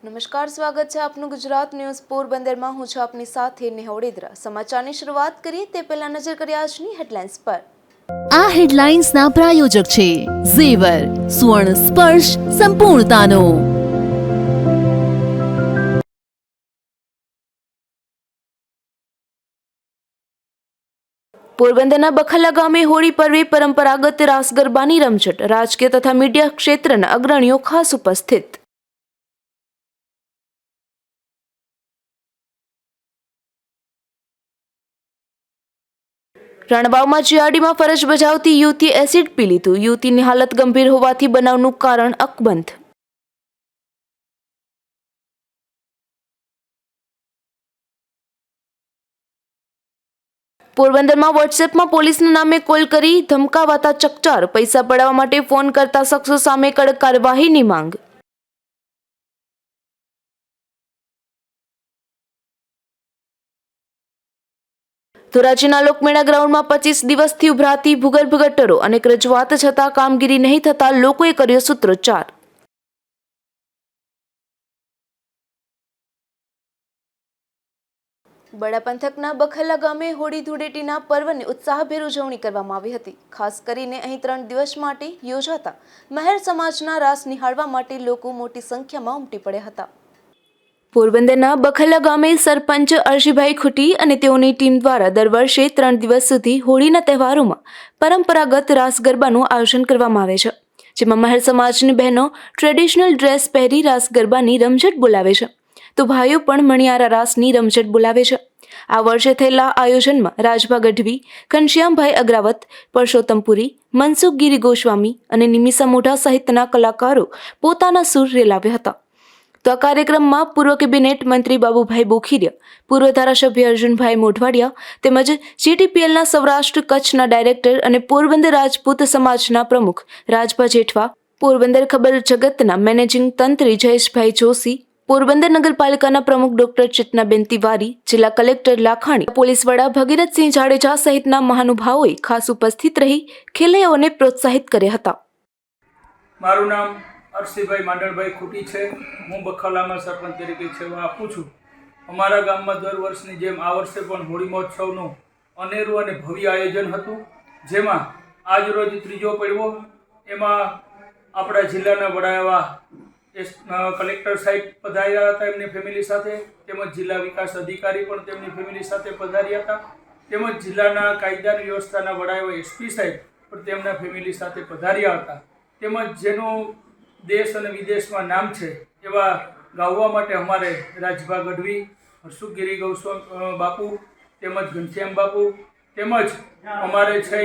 નમસ્કાર, સ્વાગત છે આપનું ગુજરાત ન્યૂઝ પોરબંદરમાં। હું છું આપની સાથે નેહવડેદરા। સમાચારની શરૂઆત કરીએ તે પહેલા નજર કરીએ આજની હેડલાઇન્સ પર। આ હેડલાઇન્સના પ્રાયોજક છે ઝેવર, સુવર્ણ સ્પર્શ સંપૂર્ણતાનો। પોરબંદરના બખલા ગામે હોળી પર્વે પરંપરાગત રાસ ગરબાની રમઝટ। રાજકીય તથા મીડિયા ક્ષેત્રના અગ્રણીઓ ખાસ ઉપસ્થિત। રણવાવમાં જીઆરડીમાં ફરજ બજાવતી યુવતીએ એસિડ પી લીધું। યુવતીની હાલત ગંભીર હોવાથી બનાવનું કારણ અકબંધ। પોરબંદરમાં વોટ્સએપમાં પોલીસના નામે કોલ કરી ધમકાવાતા ચકચાર। પૈસા પડાવવા માટે ફોન કરતા શખ્સો સામે કડક કાર્યવાહીની માંગ। ધોરાજીના લોકમેળા ગ્રાઉન્ડમાં 25 દિવસથી ઉભરાતી ભૂગર્ભ ગટરો અનેક રજૂઆત છતાં કામગીરી નહીં થતા લોકોએ કર્યો સૂત્રોચ્ચાર। બડા પંથકના બખલા ગામે હોળી ધૂળેટીના પર્વની ઉત્સાહભેર ઉજવણી કરવામાં આવી હતી। ખાસ કરીને અહીં 3 દિવસ માટે યોજાતા મહેર સમાજના રાસ નિહાળવા માટે લોકો મોટી સંખ્યામાં ઉમટી પડ્યા હતા। પોરબંદરના બખલા ગામે સરપંચ અર્શીભાઈ ખુટી અને તેઓની ટીમ દ્વારા દર વર્ષે 3 દિવસ સુધી હોળીના તહેવારોમાં પરંપરાગત રાસ ગરબાનું આયોજન કરવામાં આવે છે, જેમાં મહેર સમાજની બહેનો ટ્રેડિશનલ ડ્રેસ પહેરી રાસ ગરબાની રમઝટ બોલાવે છે, તો ભાઈઓ પણ મણિયારા રાસની રમઝટ બોલાવે છે। આ વર્ષે થયેલા આયોજનમાં રાજભા ગઢવી, ઘનશ્યામભાઈ અગ્રાવત, પરસોત્તમપુરી, મનસુખ ગિરી ગોસ્વામી અને નિમિષા મોઢા સહિતના કલાકારો પોતાના સૂર રેલાવ્યા હતા। તો આ કાર્યક્રમમાં પૂર્વ કેબિનેટ મંત્રી બાબુભાઈ બોખીરિયા, પૂર્વ ધારાસભ્ય અર્જુનભાઈ મોઢવાડિયા તેમજ જીટીપીએલના સૌરાષ્ટ્ર કચ્છના ડાયરેક્ટર અને પોરબંદર રાજપૂત સમાજના પ્રમુખ રાજભા જેઠવા, પોરબંદર ખબર જગતના મેનેજિંગ તંત્રી જયેશભાઈ જોશી, પોરબંદર નગરપાલિકાના પ્રમુખ ડોક્ટર ચેતનાબેન તિવારી, જિલ્લા કલેક્ટર લાખાણી, પોલીસ વડા ભગીરથસિંહ જાડેજા સહિતના મહાનુભાવોએ ખાસ ઉપસ્થિત રહી ખેલૈયાઓને પ્રોત્સાહિત કર્યા હતા। મારું નામ અર્શીભાઈ માંડણભાઈ ખુટી છે। હું બખલામાં સરપંચ તરીકે સેવા આપું છું। અમારા ગામમાં દર વર્ષની જેમ આ વર્ષે પણ હોળી મહોત્સવનું અનેરું અને ભવ્ય આયોજન હતું, જેમાં આજ રોજ ત્રીજો પડવો, એમાં આપણા જિલ્લાના વડા એવા કલેક્ટર સાહેબ પધાર્યા હતા એમની ફેમિલી સાથે, તેમજ જિલ્લા વિકાસ અધિકારી પણ તેમની ફેમિલી સાથે પધાર્યા હતા, તેમજ જિલ્લાના કાયદા વ્યવસ્થાના વડા એવા એસપી સાહેબ પણ તેમના ફેમિલી સાથે પધાર્યા હતા। તેમજ જેનું દેશ અને વિદેશમાં નામ છે એવા ગાવા માટે અમારે રાજભા ગઢવી, હર્ષુગીરી ગૌસ્વામી બાપુ તેમજ ઘનશ્યામ બાપુ તેમજ અમારે છે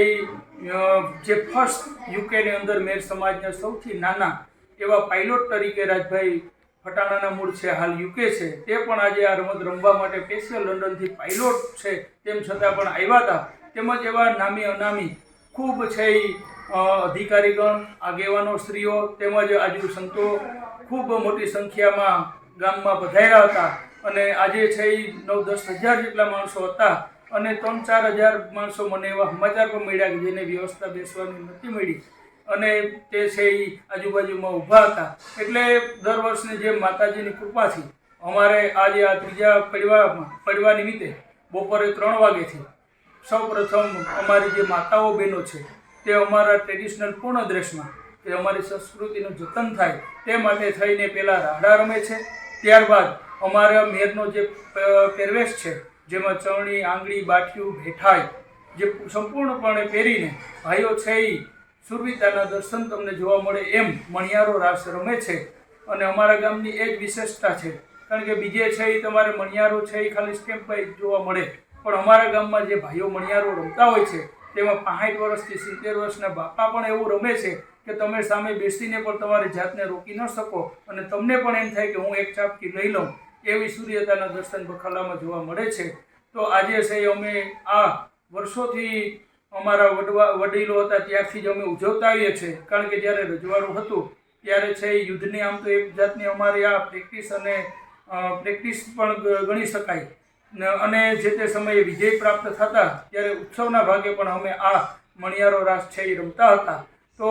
જે ફર્સ્ટ યુકેની અંદર મેર સમાજના સૌથી નાના એવા પાયલોટ તરીકે રાજભાઈ ફટાણાના મૂળ છે, હાલ યુકે છે, તે પણ આજે આ રમત રમવા માટે સ્પેશિયલ લંડનથી પાયલોટ છે તેમ છતાં પણ આવ્યા હતા। તેમજ એવા નામી અનામી ખૂબ છે અધિકારીગણ, આગેવાનો સ્ત્રીઓ તેમજ આજુ સંતો ખૂબ મોટી સંખ્યામાં ગામમાં પધાર્યા હતા અને આજે છે 9-10 હજાર જેટલા માણસો હતા અને 3-4 હજાર માણસો મને એવા સમાચાર પણ મળ્યા કે જેને વ્યવસ્થા બેસવાની નથી મળી અને તે છે આજુબાજુમાં ઊભા હતા। એટલે દર વર્ષની જેમ માતાજીની કૃપાથી અમારે આજે આ ત્રીજા પડવા નિમિત્તે બપોરે 3 વાગ્યાથી સૌ પ્રથમ અમારી જે માતાઓ બહેનો છે તે અમારા ટ્રેડિશનલ પૂર્ણ ડ્રેસમાં કે અમારી સંસ્કૃતિનું જતન થાય તે માટે થઈને પહેલાં રાડા રમે છે। ત્યારબાદ અમારા મેરનો જે પહેરવેશ છે જેમાં ચરણી, આંગળી, બાઠિયું, ભેઠાઈ જે સંપૂર્ણપણે પહેરીને ભાઈઓ છે એ સુરવીતાના દર્શન તમને જોવા મળે એમ મણિયારો રાસ રમે છે અને અમારા ગામની એ જ વિશેષતા છે, કારણ કે બીજે છે એ તમારે મણિયારો છે એ ખાલી સ્ટેમ્પ બાય જોવા મળે, પણ અમારા ગામમાં જે ભાઈઓ મણિયારો રમતા હોય છે તેમાં 65 વર્ષથી 70 વર્ષના બાપા પણ એવું રમે છે કે તમે સામે બેસીને પણ તમારી જાતને રોકી ન શકો અને તમને પણ એમ થાય કે હું એક ચાપકી લઈ લઉં, એવી સૂર્યતાના દર્શન બખલામાં જોવા મળે છે। તો આજે છે અમે આ વર્ષોથી અમારા વડીલો હતા ત્યારથી જ અમે ઉજવતા આવીએ છીએ, કારણ કે જ્યારે રજવાડું હતું ત્યારે છે યુદ્ધની આમ તો એક જાતની અમારી આ પ્રેક્ટિસ પણ ગણી શકાય અને જે તે સમયે વિજય પ્રાપ્ત થતા ત્યારે ઉત્સવના ભાગે પણ અમે આ મણિયારો રાસ છે એ રમતા હતા। તો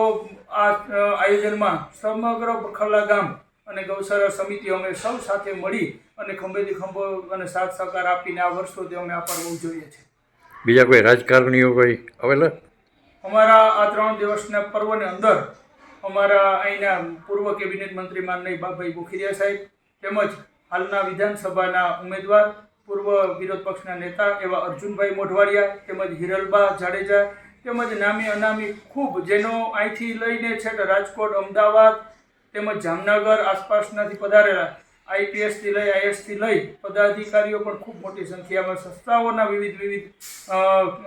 આ આયોજનમાં સમગ્ર બખલા ગામ અને ગૌશાળા સમિતિ અમે સૌ સાથે મળી અને ખંભેથી ખંભો અને સાથ સહકાર આપીને આ વર્ષોથી અમે આ પર્વ ઉજવીએ છીએ. બીજા કોઈ રાજકારણીઓ કોઈ આવેલા? અમારા આ 3 દિવસના પર્વની અંદર અમારા અહીંના પૂર્વ કેબિનેટ મંત્રી માનનીય બાપભાઈ બોખીરિયા સાહેબ તેમજ હાલના વિધાનસભાના ઉમેદવાર પૂર્વ વિરોધ પક્ષના નેતા એવા અર્જુનભાઈ મોઢવાડિયા તેમજ હિરલબા જાડેજા તેમજ નામી અનામી ખૂબ જેનો અહીંથી લઈને છે રાજકોટ, અમદાવાદ તેમજ જામનગર આસપાસનાથી પધારેલા IPSથી લઈ ISથી લઈ પદાધિકારીઓ પણ ખૂબ મોટી સંખ્યામાં સંસ્થાઓના વિવિધ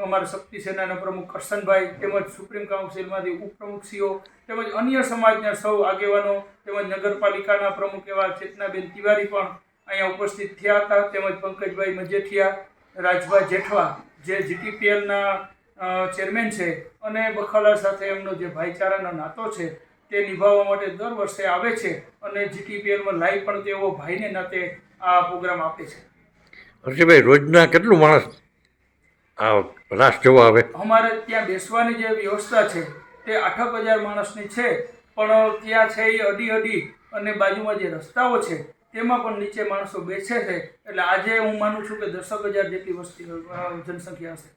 અમારા શક્તિ સેનાના પ્રમુખ કરશનભાઈ તેમજ સુપ્રીમ કાઉન્સિલમાંથી ઉપપ્રમુખશ્રીઓ તેમજ અન્ય સમાજના સૌ આગેવાનો તેમજ નગરપાલિકાના પ્રમુખ એવા ચેતનાબેન તિવારી પણ અહીંયા ઉપસ્થિત થયા હતા. તેમજ પંકજભાઈ મજેઠિયા, રાજભાઈ જેઠવા જે GTPLના ચેરમેન છે અને બખલા સાથે એમનો જે ભાઈચારાનો નાતો છે તે નિભાવવા માટે દર વર્ષે આવે છે અને GTPLમાં લાઈવ પણ તેઓ ભાઈને નાતે આ પ્રોગ્રામ આપે છે. હર્ષભાઈ, રોજના કેટલું માણસ આ રાસ જોવા આવે? અમારે ત્યાં બેસવાની જે વ્યવસ્થા છે તે 8,000 માણસની છે, પણ ત્યાં છે એ અડી અને બાજુમાં જે રસ્તાઓ છે તેમાં પણ નીચે માણસો બેસે છે. એટલે આજે હું માનું છું કે 10,000 જેટલી વસ્તી જનસંખ્યા હશે.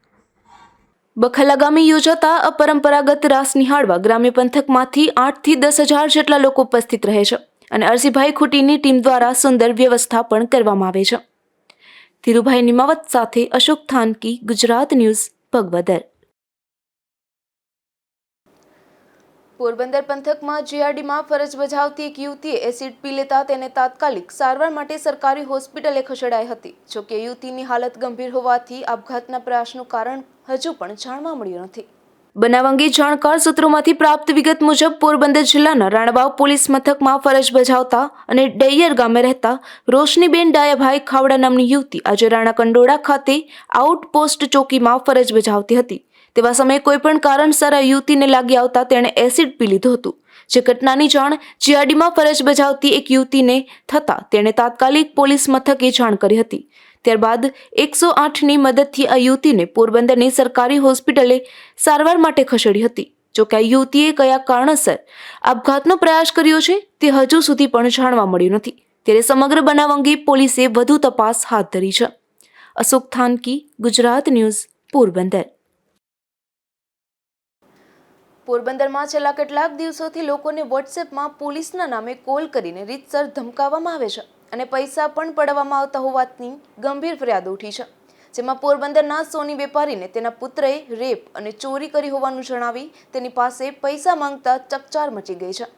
બખલા ગામે યોજાતા અપરંપરાગત રાસ નિહાળવા ગ્રામ્ય પંથકમાંથી 8 થી 10,000 જેટલા લોકો ઉપસ્થિત રહે છે અને અરસીભાઈ ખૂટીની ટીમ દ્વારા સુંદર વ્યવસ્થા પણ કરવામાં આવે છે. ધીરુભાઈ નિમાવત સાથે અશોક થાનકી, ગુજરાત ન્યૂઝ, ભગવદર. પોરબંદર પંથકમાં જીઆરડીમાં ફરજ બજાવતી એક યુવતીએ એસિડ પી લેતા તેને તાત્કાલિક સારવાર માટે સરકારી હોસ્પિટલે ખસેડાઈ હતી. જોકે યુવતીની હાલત ગંભીર હોવાથી આપઘાતના પ્રયાસનું કારણ હજુ પણ જાણવા મળ્યું નથી. બનાવ અંગે જાણકાર સૂત્રોમાંથી પ્રાપ્ત વિગત મુજબ પોરબંદર જિલ્લાના રાણાવાવ પોલીસ મથકમાં ફરજ બજાવતા અને ડૈયર ગામે રહેતા રોશનીબેન ડાયાભાઈ ખાવડા નામની યુવતી આજે રાણા કંડોળા ખાતે આઉટપોસ્ટ ચોકીમાં ફરજ બજાવતી હતી. તેવા સમયે કોઈપણ કારણસર આ યુવતીને લાગી આવતા તેણે એસિડ પી લીધું હતું. જે ઘટનાની જાણ જીઆરડીમાં ફરજ બજાવતી એક યુવતીને થતાં તેણે તાત્કાલિક પોલીસ મથકે જાણ કરી હતી. ત્યારબાદ 108ની મદદથી આ યુવતીને પોરબંદરની સરકારી હોસ્પિટલે સારવાર માટે ખસેડી હતી. જોકે આ યુવતીએ કયા કારણસર આપઘાતનો પ્રયાસ કર્યો છે તે હજુ સુધી પણ જાણવા મળ્યું નથી. ત્યારે સમગ્ર બનાવ અંગે પોલીસે વધુ તપાસ હાથ ધરી છે. અશોક થાનકી, ગુજરાત ન્યૂઝ, પોરબંદર. પોરબંદરમાં છેલ્લા કેટલાક દિવસોથી લોકોને વોટ્સએપમાં પોલીસના નામે કોલ કરીને રીતસર ધમકાવવામાં આવે છે અને પૈસા પણ પડાવવામાં આવતા હોવાની ગંભીર ફરિયાદો ઉઠી છે. જેમાં પોરબંદરના સોની વેપારીને તેના પુત્રએ રેપ અને ચોરી કરી હોવાનું જણાવી તેની પાસે પૈસા માંગતા ચકચાર મચી ગઈ છે.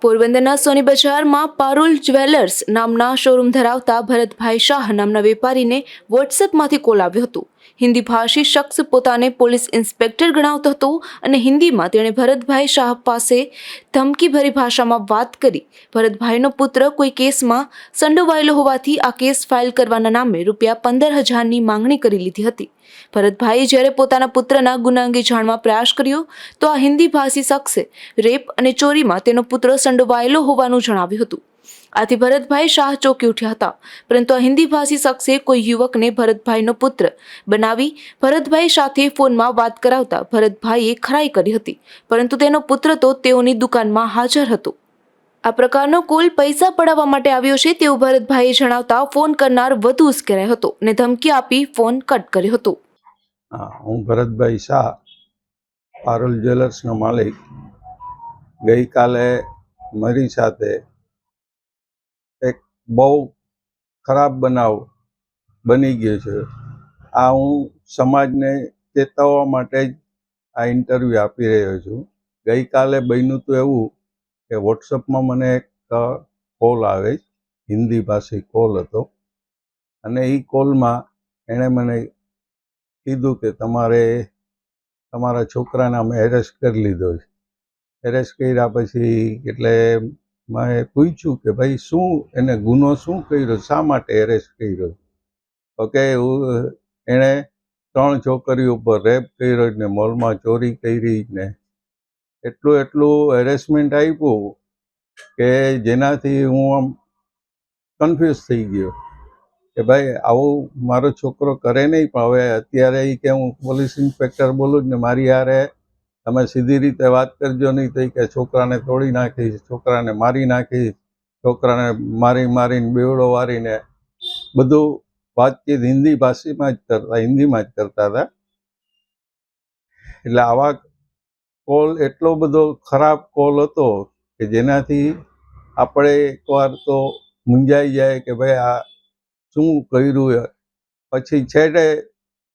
પોરબંદરના સોની બજારમાં પારુલ જ્વેલર્સ નામના શોરૂમ ધરાવતા ભરતભાઈ શાહ નામના વેપારીને વોટ્સએપમાંથી કોલ આવ્યો હતો. હિન્દી ભાષી શખ્સ પોતાને પોલીસ ઇન્સ્પેક્ટર ગણાવતો હતો અને હિન્દીમાં તેણે ભરતભાઈ શાહ પાસે ધમકીભરી ભાષામાં વાત કરી ભરતભાઈનો પુત્ર કોઈ કેસમાં સંડોવાયેલો હોવાથી આ કેસ ફાઇલ કરવાના નામે ₹15,000ની માંગણી કરી લીધી હતી. ભરતભાઈએ જ્યારે પોતાના પુત્રના ગુના અંગે જાણવા પ્રયાસ કર્યો તો આ હિન્દી ભાષી શખ્સે રેપ અને ચોરીમાં તેનો પુત્ર સંડોવાયેલો હોવાનું જણાવ્યું હતું. આથી ભરતભાઈ શાહ ચોંકી ઉઠ્યા હતા. પરંતુ આ હિન્દી ભાષી શખ્સે કોઈ યુવકને ભરતભાઈનો પુત્ર બનાવી ભરતભાઈ સાથે ફોનમાં વાત કરાવતા ભરતભાઈએ ખરાઈ કરી હતી, પરંતુ તેનો પુત્ર તો તેઓની દુકાનમાં હાજર હતો. આ પ્રકારનો કોલ પૈસા પડાવવા માટે આવ્યો છે તેવું ભરતભાઈએ જણાવતા ફોન કરનાર વધુ ઉશ્કેરાયો હતો અને ધમકી આપી ફોન કટ કર્યો હતો. હું ભરતભાઈ શાહ, પારુલ જ્વેલર્સનો માલિક. ગઈકાલે મારી સાથે એક બહુ ખરાબ બનાવ બની ગયો છે. આ હું સમાજને ચેતવવા માટે જ આ ઇન્ટરવ્યૂ આપી રહ્યો છું. ગઈકાલે બન્યું તો એવું કે વોટ્સઅપમાં મને એક કોલ આવે, હિન્દી ભાષી કોલ હતો, અને એ કોલમાં એણે મને કીધું કે તમારા છોકરાને અમે એરેસ્ટ કરી લીધો છે. એરેસ્ટ કર્યા પછી એટલે મેં પૂછ્યું કે ભાઈ શું એને ગુનો શું કર્યો, શા માટે એરેસ્ટ કર્યો? ઓકે, એણે 3 છોકરીઓ ઉપર રેપ કર્યો ને મોલમાં ચોરી કરી ને એટલું હેરેસમેન્ટ આપ્યું કે જેનાથી હું આમ કન્ફ્યુઝ થઈ ગયો કે ભાઈ આવું મારો છોકરો કરે નહીં. પણ હવે અત્યારે એ કે હું પોલીસ ઇન્સ્પેક્ટર બોલું ને મારી હારે તમે સીધી રીતે વાત કરજો નહીં તો કે છોકરાને તોડી નાખીશ, છોકરાને મારી નાખીશ, છોકરાને મારીને બેવડો વારીને બધું વાતચીત હિન્દી ભાષામાં જ કરતા, હિન્દીમાં જ કરતા હતા. એટલે આવા કોલ એટલો બધો ખરાબ કોલ હતો કે જેનાથી આપણે એકવાર તો મૂંઝાઈ જાય કે ભાઈ આ શું કર્યું. પછી છેલ્લે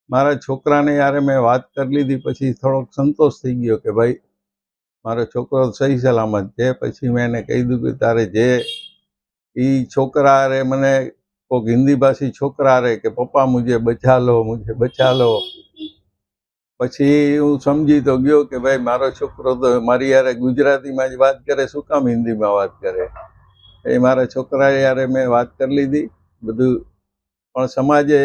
મારા છોકરાને યારે મેં વાત કરી લીધી, પછી થોડોક સંતોષ થઈ ગયો કે ભાઈ મારો છોકરો સહી સલામત છે. પછી મેં એને કહી દીધું કે તારે જે એ છોકરા હારે મને કોઈક હિન્દી ભાષી છોકરા હારે કે પપ્પા મુझे બચા લો. પછી હું સમજી તો ગયો કે ભાઈ મારો છોકરો તો મારી યારે ગુજરાતીમાં જ વાત કરે, શું કામ હિન્દીમાં વાત કરે. એ મારા છોકરા યારે મેં વાત કરી લીધી બધું. પણ સમાજે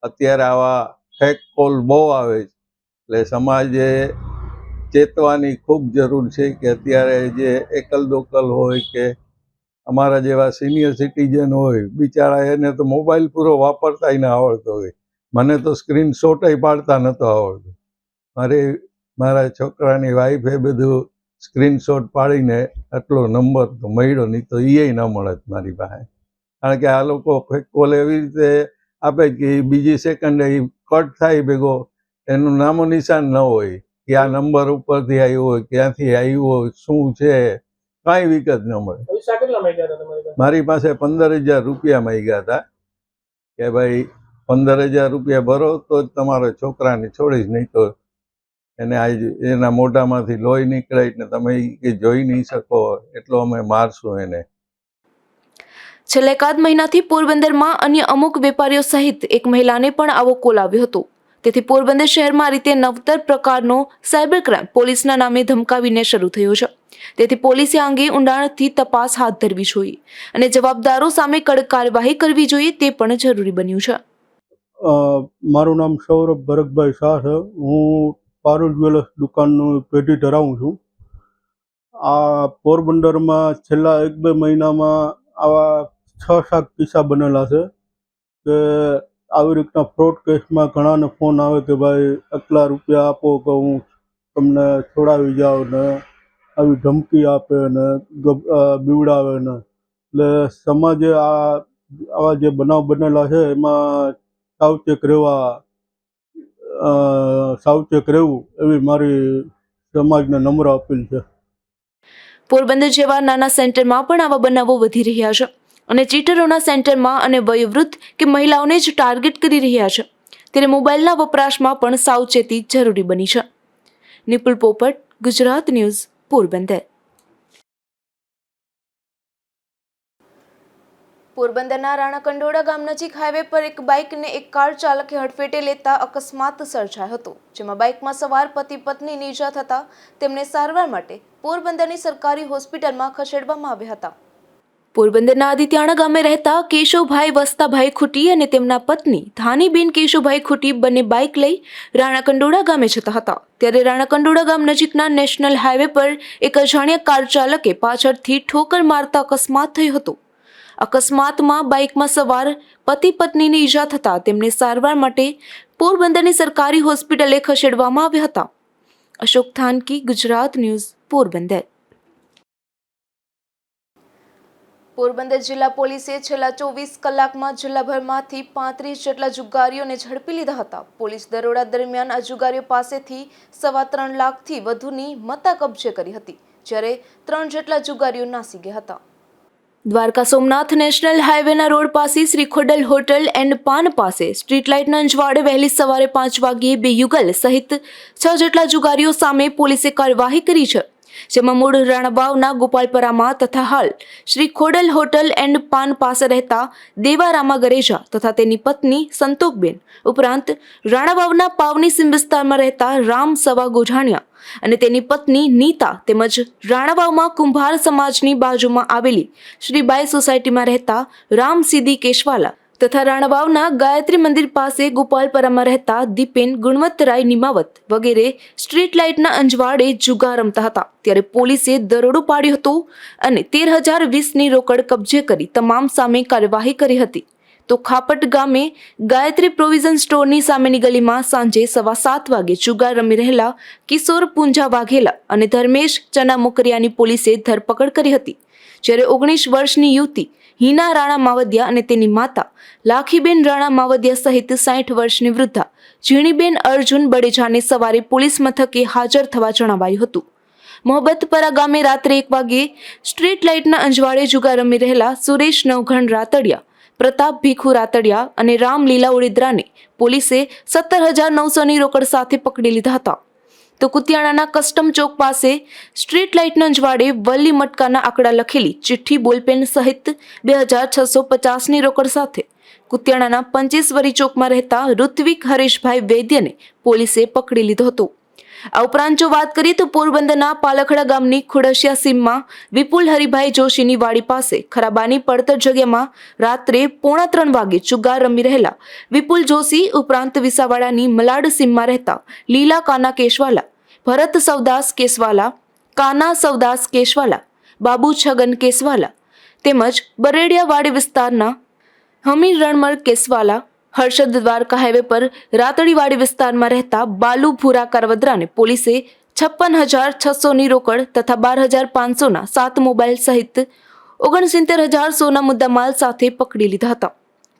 અત્યારે આવા ફેક કોલ બહુ આવે છે, એટલે સમાજે ચેતવાની ખૂબ જરૂર છે કે અત્યારે જે એકલ દોકલ હોય કે અમારા જેવા સિનિયર સિટીઝન હોય, બિચારા એને તો મોબાઈલ પૂરો વાપરતાય ન આવડતો હોય. મને તો સ્ક્રીનશોટય પાડતા નહોતો આવડતો. મારા છોકરાની વાઈફે બધું સ્ક્રીનશોટ પાડીને આટલો નંબર તો મળ્યો, નહીં તો એ ન મળત મારી પાસે. કારણ કે આ લોકો ફેક કોલ એવી રીતે આપે કે બીજી સેકન્ડે એ કટ થાય ભેગો એનું નામો નિશાન ન હોય કે આ નંબર ઉપરથી આવ્યો હોય, ક્યાંથી આવ્યો હોય, શું છે, કાંઈ વિગત ન મળે. મારી પાસે 15,000 રૂપિયા માંગ્યા હતા કે ભાઈ 15,000 રૂપિયા ભરો તો જ તમારા છોકરાને છોડીશ, નહીં તો એને એના મોઢામાંથી લોહી નીકળે ને તમે કે જોઈ નહીં શકો એટલો અમે મારશું એને. છેલ્લા એકાદ મહિનાથી પોરબંદરમાં અન્ય અમુક વેપારીઓ સહિત એક મહિલાને પણ આવો કોલ આવ્યો હતો. તેથી પોરબંદર શહેરમાં આ રીતે નવતર પ્રકારનો સાયબર ક્રાઇમ પોલીસના નામે ધમકાવીને શરૂ થયો છે. તેથી પોલીસે આ અંગે ઊંડાણથી તપાસ હાથ ધરવી જોઈએ અને જવાબદારો સામે કડક કાર્યવાહી કરવી જોઈએ તે પણ જરૂરી બન્યું છે. મારું નામ સૌરભ ભરતભાઈ શાહ છે. હું પારુલ જ્વેલર્સ દુકાનનું પેઢી ધરાવું છું. આ પોરબંદરમાં છેલ્લા 1-2 મહિનામાં આવા 6-7 કિસ્સા બનેલા છે કે આવી રીતના ફ્રોડ કેસમાં ઘણાને ફોન આવે કે ભાઈ આટલા રૂપિયા આપો કે હું તમને છોડાવી જાઉં, ને આવી ધમકી આપે ને બીવડાવે ને. એટલે સમાજે આવા જે બનાવ બનેલા છે એમાં સાવચેત રહેવું એવી મારી સમાજને નમ્ર અપીલ છે. પોરબંદર જેવા નાના સેન્ટરમાં પણ આવા બનાવો વધી રહ્યા છે અને ચીટરોના સેન્ટરમાં અને વયોવૃદ્ધ કે મહિલાઓને જ ટાર્ગેટ કરી રહ્યા છે. ત્યારે મોબાઈલના વપરાશમાં પણ સાવચેતી જરૂરી બની છે. નિપુલ પોપટ, ગુજરાત ન્યૂઝ, પોરબંદર. પોરબંદરના રાણાકંડોળા ગામ નજીક હાઈવે પર એક બાઇકને એક કાર ચાલકે હડફેટે લેતા અકસ્માત સર્જાયો હતો, જેમાં બાઇકમાં સવાર પતિ પત્નીને ઈજા થતા તેમને સારવાર માટે પોરબંદરની સરકારી હોસ્પિટલમાં ખસેડવામાં આવ્યા હતા. પોરબંદરના આદિત્યાણા ગામે રહેતા કેશવભાઈ વસ્તાભાઈ ખુટી અને તેમના પત્ની ધાનીબેન કેશુભાઈ ખુટી બંને બાઇક લઈ રાણાકંડોળા ગામે જતા હતા. ત્યારે રાણાકંડોળા ગામ નજીકના નેશનલ હાઈવે પર એક અજાણ્યા કાર ચાલકે પાછળથી ઠોકર મારતા અકસ્માત થયો હતો. અકસ્માતમાં બાઇકમાં સવાર પતિ પત્નીને ઈજા થતા તેમને સારવાર માટે પોરબંદરની સરકારી હોસ્પિટલે ખસેડવામાં આવ્યા હતા. અશોક થાનકી, ગુજરાત ન્યૂઝ, પોરબંદર. પોરબંદર જિલ્લા પોલીસે છેલ્લા 24 કલાકમાં જિલ્લાભરમાંથી 35 જેટલા જુગારીઓને ઝડપી લીધા હતા. પોલીસ દરોડા દરમિયાન આ જુગારીઓ પાસેથી 3.25 લાખથી વધુની મત્તા કબજે કરી હતી, જ્યારે 3 જેટલા જુગારીઓ નાસી ગયા હતા. દ્વારકા સોમનાથ નેશનલ હાઈવેના રોડ પાસે શ્રી ખોડલ હોટલ એન્ડ પાન પાસે સ્ટ્રીટ લાઇટના અંજવાડે વહેલી સવારે 5 વાગ્યે 2 યુગલ સહિત 6 જેટલા જુગારીઓ સામે પોલીસે કાર્યવાહી કરી છે, જેમાં મૂળ રાણાવાવના ગોપાલપરામાં તથા હાલ શ્રી ખોડલ હોટલ એન્ડ પાન પાસે રહેતા દેવારામા ગરેજા તથા તેની પત્ની સંતોકબેન ઉપરાંત રાણાવાવના પાવની વિસ્તારમાં રહેતા રામ સવા ગોઝાણિયા અને તેની પત્ની નીતા તેમજ રાણાવાવમાં કુંભાર સમાજની બાજુમાં આવેલી શ્રીબાઈ સોસાયટીમાં રહેતા રામ સીદી કેશવાલા તથા રાણાવાવના ગાયત્રી મંદિર પાસે ગોપાલપરામાં રહેતા દીપેન ગુણવંતરાય નિમાવત વગેરે સ્ટ્રીટ લાઇટના અંજવાડે જુગાર રમતા હતા. ત્યારે પોલીસે દરોડો પાડ્યો હતો અને 13,020ની રોકડ કબજે કરી તમામ સામે કાર્યવાહી કરી હતી. તો ખાપટ ગામે ગાયત્રી પ્રોવિઝન સ્ટોરની સામેની ગલીમાં સાંજે 7:15 વાગે જુગાર રમી રહેલા કિશોર પુંજા વાઘેલા અને ધર્મેશ ચના મોકરિયાની પોલીસે ધરપકડ કરી હતી, જ્યારે 19 વર્ષની યુવતી હિના રાણા માવદિયા અને તેની માતા લાખીબેન રાણા માવદિયા સહિત 60 વર્ષની વૃદ્ધા ઝીણીબેન અર્જુન બડેજાને સવારે પોલીસ મથકે હાજર થવા જણાવાયું હતું. મોહબ્બતપરા ગામે રાત્રે 1 વાગ્યે સ્ટ્રીટ લાઇટના અંજવાળે જુગાર રમી રહેલા સુરેશ નવઘણ રાતડિયા, પ્રતાપ ભીખુ રાતડિયા અને રામલીલા ઓળેદરાને પોલીસે 17,900ની રોકડ સાથે પકડી લીધા હતા. તો કુતિયાણાના કસ્ટમ ચોક પાસે સ્ટ્રીટ લાઇટના અંજવાળે વલ્લી મટકાના આંકડા લખેલી ચિઠ્ઠી, બોલપેન સહિત 2,650ની રોકડ સાથે કુતિયાણાના 25 ચોકમાં રહેતા ઋત્વિક હરેશભાઈ વૈદ્યને પોલીસે પકડી લીધો હતો. આ ઉપરાંત જો વાત કરીએ તો પોરબંદરના પાલખડા ગામની ખુડસિયા સીમમાં વિપુલ હરિભાઈ જોશીની વાડી પાસે ખરાબાની પડતર જગ્યામાં રાત્રે 2:45 વાગે જુગાર રમી રહેલા વિપુલ જોશી ઉપરાંત વિસાવાડાની મલાડ સીમમાં રહેતા લીલા કાના કેશવાલા, ભરત સવદાસ કેશવાલા, કાના સવદાસ કેશવાલા, બાબુ છગન કેશવાલા તેમજ બરેડિયા વાડી વિસ્તારના હમીર રણમલ કેશવાલા, હર્ષદ દ્વારકા હાઈવે પર રાતડીવાડી વિસ્તારમાં રહેતા બાલુ ભૂરા કરવદરાને પોલીસે 56,600ની રોકડ તથા 12,500ના 7 મોબાઈલ સહિત 69,000 સોના મુદ્દામાલ સાથે પકડી લીધા હતા.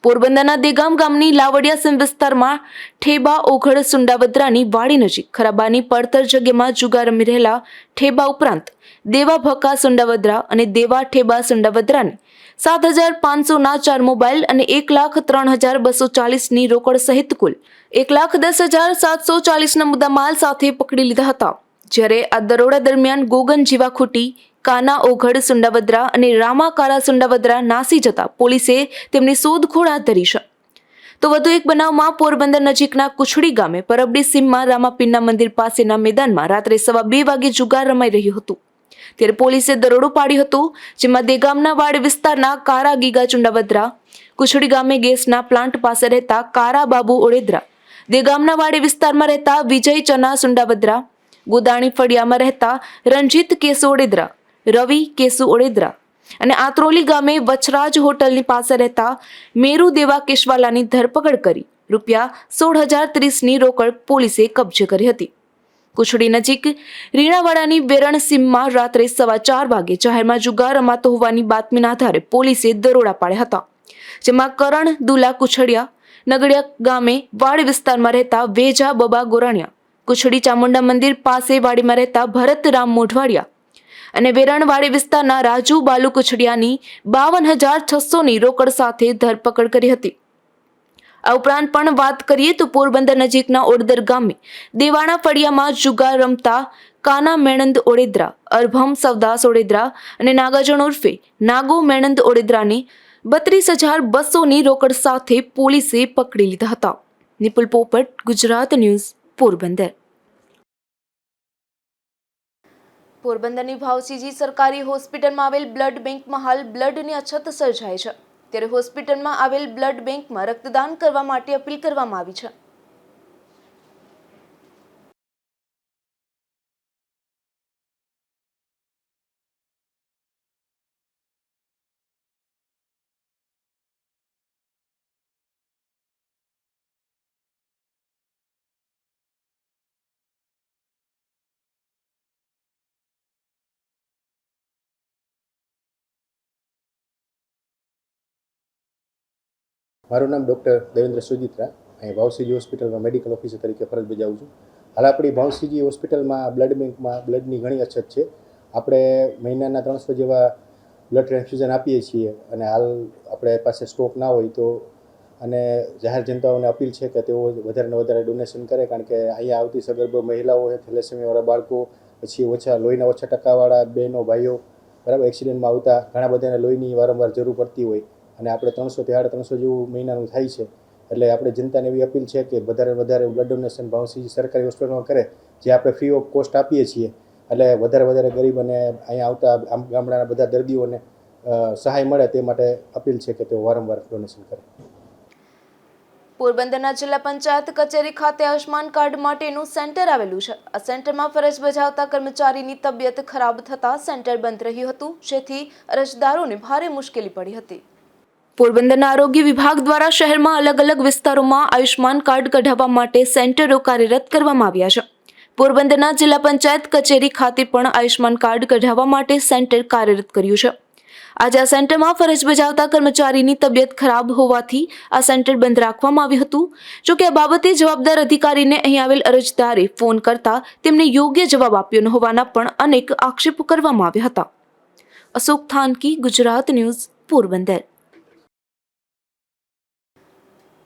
પોરબંદરના દેગામ ગામની લાવડિયા સીમ વિસ્તારમાં ઠેબા ઓઘડ સુંડાવદરાની વાડી નજીક ખરાબાની પડતર જગ્યામાં જુગાર રમી રહેલા ઠેબા ઉપરાંત દેવા ભકા સુંડાવદરા અને દેવા ઠેબા સુંડાવદરાને 7,500ના 4 મોબાઈલ અને 1,03,240ની રોકડ સહિત કુલ 1,10,740ના મુદ્દામાલ સાથે પકડી લીધા હતા. જ્યારે આ દરોડા દરમિયાન ગોગન જીવાખુટી, કાના ઓઘડ સુંડાવદરા અને રામાકારા સુંડાવદરા નાસી જતા પોલીસે તેમની શોધખોળ હાથ ધરી છે. તો વધુ એક બનાવમાં પોરબંદર નજીકના કુછડી ગામે પરબડી સીમમાં રામાપીરના મંદિર પાસેના મેદાનમાં રાત્રે 2:15 વાગે જુગાર રમાઈ રહ્યું હતું. ત્યારે પોલીસે દરોડો પાડ્યો હતો, જેમાં દેગામના વાડ વિસ્તારના કારા ગીગા ચુંડાવદરા, કુછડી ગામે ગેસના પ્લાન્ટ પાસે રહેતા કારા બાબુ ઓળેદરા, દેગામના વાડી વિસ્તારમાં રહેતા વિજય ચના સુંડાવદરા, ગોદાણી ફળિયામાં રહેતા રણજીત કેસુ ઓળેદરા, રવિ કેસુ ઓળેદરા અને આત્રોલી ગામે વચરાજ હોટલની પાસે રહેતા મેરુ દેવા કેશવાલાની ધરપકડ કરી ₹16,030ની રોકડ પોલીસે કબજે કરી હતી. કુછડી નજીક રીણાવાડાની વેરણ સીમમાં રાત્રે 4:15 વાગે જાહેરમાં જુગાર રમાતો હોવાની બાતમીના આધારે પોલીસે દરોડા પાડ્યા હતા, જેમાં કરણ દુલા કુછડિયા, નગડિયા ગામે વાડી વિસ્તારમાં રહેતા વેજા બબા ગોરાણિયા, કુછડી ચામુંડા મંદિર પાસે વાડીમાં રહેતા ભરત રામ મોઢવાડિયા અને વેરણવાડી વિસ્તારના રાજુ બાલુ કુછડિયાની 52,600ની રોકડ સાથે ધરપકડ કરી હતી. આ ઉપરાંત પણ વાત કરીએ તો પોરબંદર નજીકના ઓડદર ગામે દેવાણા ફળિયામાં જુગાર રમતા કાના મેણંદ ઓળેદરા, અરભમ સવદાસ ઓળેદરા અને નાગાજણ ઉર્ફે નાગો મેણંદ ઓળેદરાને 32,200ની રોકડ સાથે પોલીસે પકડી લીધા હતા. નિપુલ પોપટ, ગુજરાત ન્યૂઝ, પોરબંદર. પોરબંદરની ભાવસીજી સરકારી હોસ્પિટલમાં આવેલ બ્લડ બેંકમાં હાલ બ્લડની અછત સર્જાઈ છે. ત્યારે હોસ્પિટલમાં આવેલ બ્લડ બેંકમાં રક્તદાન કરવા માટે અપીલ કરવામાં આવી છે. મારું નામ ડૉક્ટર દેવેન્દ્ર સુજીત્રા, અહીં ભાવસીજી હોસ્પિટલમાં મેડિકલ ઓફિસર તરીકે ફરજ બજાવું છું. હાલ આપણી ભાવસીજી હોસ્પિટલમાં બ્લડ બેંકમાં બ્લડની ઘણી અછત છે. આપણે મહિનાના 300 જેવા બ્લડ ટ્રાન્સફ્યુઝન આપીએ છીએ અને હાલ આપણે પાસે સ્ટોક ના હોય તો અને જાહેર જનતાઓને અપીલ છે કે તેઓ વધારે વધારે ડોનેશન કરે, કારણ કે અહીંયા આવતી સગર્ભ મહિલાઓ છે, થેલેસેમિયાવાળા બાળકો, પછી લોહીના ઓછા ટકાવાળા બહેનો ભાઈઓ, બરાબર, એક્સિડન્ટમાં આવતા ઘણા બધાને લોહીની વારંવાર જરૂર પડતી હોય અને આપણે 300 થી 350 જેવું મહિનાનું થાય છે. એટલે આપણે જનતાને એવી અપીલ છે કે વધારે બ્લડ ડોનેશન ભાવસીજી સરકારી હોસ્પિટલમાં કરે, જે આપણે ફ્રી ઓફ કોસ્ટ આપીએ છીએ. એટલે વધારે ગરીબ અને અહીંયા આવતા ગામડાના બધા દર્દીઓને સહાય મળે તે માટે અપીલ છે કે તેઓ વારંવાર ડોનેશન કરે. પોરબંદરના જિલ્લા પંચાયત કચેરી ખાતે આયુષ્માન કાર્ડ માટેનું સેન્ટર આવેલું છે. આ સેન્ટરમાં ફરજ બજાવતા કર્મચારીની તબિયત ખરાબ થતાં સેન્ટર બંધ રહ્યું હતું, જેથી અરજદારોને ભારે મુશ્કેલી પડી હતી. પોરબંદરના આરોગ્ય વિભાગ દ્વારા શહેરમાં અલગ વિસ્તારોમાં આયુષ્માન કાર્ડ કઢાવવા માટે સેન્ટરો કાર્યરત કરવામાં આવ્યા છે. પોરબંદરના જિલ્લા પંચાયત કચેરી ખાતે પણ આયુષ્માન કાર્ડ કઢાવવા માટે સેન્ટર કાર્યરત કર્યું છે. આજે આ સેન્ટરમાં ફરજ બજાવતા કર્મચારીની તબિયત ખરાબ હોવાથી આ સેન્ટર બંધ રાખવામાં આવ્યું હતું. જોકે આ બાબતે જવાબદાર અધિકારીને અહીં આવેલ અરજદારે ફોન કરતા તેમને યોગ્ય જવાબ આપ્યો ન હોવાના પણ અનેક આક્ષેપો કરવામાં આવ્યા હતા. અશોક થાનકી, ગુજરાત ન્યૂઝ, પોરબંદર.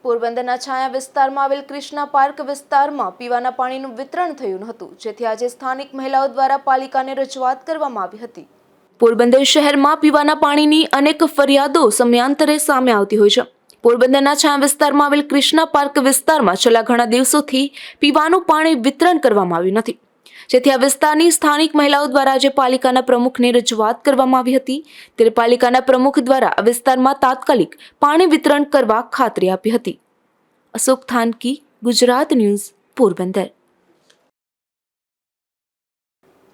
પોરબંદરના છાયા વિસ્તારમાં આવેલ કૃષ્ણા પાર્ક વિસ્તારમાં પીવાના પાણીનું વિતરણ થયું હતું, જેથી આજે સ્થાનિક મહિલાઓ દ્વારા પાલિકાને રજૂઆત કરવામાં આવી હતી. પોરબંદર શહેરમાં પીવાના પાણીની અનેક ફરિયાદો સમયાંતરે સામે આવતી હોય છે. પોરબંદરના છાયા વિસ્તારમાં આવેલ કૃષ્ણા પાર્ક વિસ્તારમાં છેલ્લા ઘણા દિવસોથી પીવાનું પાણી વિતરણ કરવામાં આવ્યું નથી, જેથી આ વિસ્તારની સ્થાનિક મહિલાઓ દ્વારા આજે પાલિકાના પ્રમુખને રજૂઆત કરવામાં આવી હતી. ત્યારે પાલિકાના પ્રમુખ દ્વારા આ વિસ્તારમાં તાત્કાલિક પાણી વિતરણ કરવા ખાતરી આપી હતી. અશોક થાનકી, ગુજરાત ન્યૂઝ, પોરબંદર.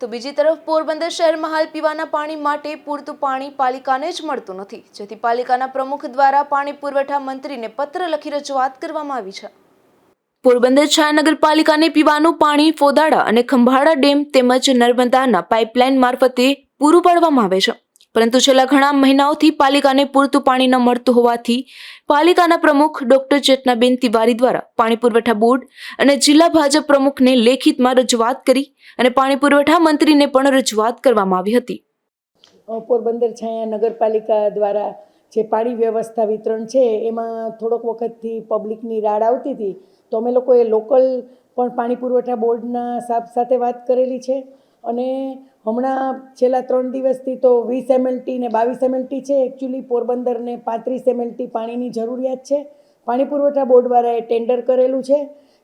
તો બીજી તરફ પોરબંદર શહેરમાં હાલ પીવાના પાણી માટે પૂરતું પાણી પાલિકાને જ મળતું નથી, જેથી પાલિકાના પ્રમુખ દ્વારા પાણી પુરવઠા મંત્રીને પત્ર લખી રજૂઆત કરવામાં આવી છે. પોરબંદર છાયા નગરપાલિકાને પીવાનું પાણી ફોદાડા અને ખંભાળા ડેમ તેમજ નર્મદાના પાઇપલાઇન મારફતે પૂરું પાડવામાં આવે છે, પરંતુ છેલ્લા ઘણા મહિનાઓથી પાલિકાને પૂરતું પાણી ન મળતું હોવાથી પાલિકાના પ્રમુખ ડોક્ટર ચેતનાબેન તિવારી દ્વારા પાણી પુરવઠા બોર્ડ અને જિલ્લા ભાજપ પ્રમુખને લેખિતમાં રજૂઆત કરી અને પાણી પુરવઠા મંત્રીને પણ રજૂઆત કરવામાં આવી હતી. પોરબંદર છાયા નગરપાલિકા દ્વારા જે પાણી વ્યવસ્થા વિતરણ છે એમાં થોડોક વખતથી પબ્લિકની રાડ આવતી હતી, તો અમે લોકોએ લોકલ પણ પાણી પુરવઠા બોર્ડના સાહેબ સાથે વાત કરેલી છે અને હમણાં છેલ્લા 3 દિવસથી તો 20 MLT ને 22 MLT છે. એકચ્યુઅલી પોરબંદરને 35 MLT પાણીની જરૂરિયાત છે. પાણી પુરવઠા બોર્ડવાળાએ ટેન્ડર કરેલું છે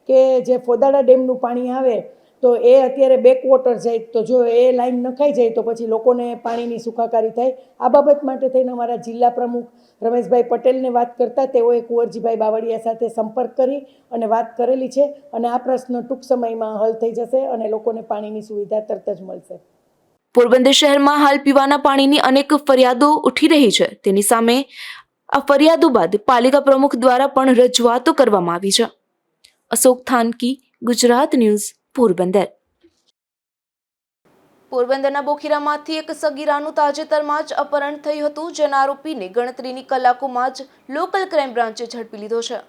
કે જે ફોદાડા ડેમનું પાણી આવે તો એ અત્યારે બેકવોટર જાય, તો જો એ લાઈન નખાઈ જાય તો પછી લોકોને પાણીની સુખાકારી થાય. આ બાબત માટે થઈને અમારા જિલ્લા પ્રમુખ રમેશભાઈ પટેલને વાત કરતાં તેઓએ કુંવરજીભાઈ બાવળિયા સાથે સંપર્ક કરી અને વાત કરેલી છે અને આ પ્રશ્ન ટૂંક સમયમાં હલ થઈ જશે અને લોકોને પાણીની સુવિધા તરત જ મળશે. પોરબંદર શહેરમાં હાલ પીવાના પાણીની અનેક ફરિયાદો ઉઠી રહી છે. તેની સામે આ ફરિયાદો બાદ પાલિકા પ્રમુખ દ્વારા પણ રજૂઆતો કરવામાં આવી છે. અશોક થાનકી, ગુજરાત ન્યૂઝ, પોરબંદર. પોરબંદરના બોખીરામાંથી એક સગીરાનું તાજેતરમાં જ અપહરણ થયું હતું, જેના આરોપીને ગણતરીની કલાકોમાં જ લોકલ ક્રાઇમ બ્રાન્ચે ઝડપી લીધો છે.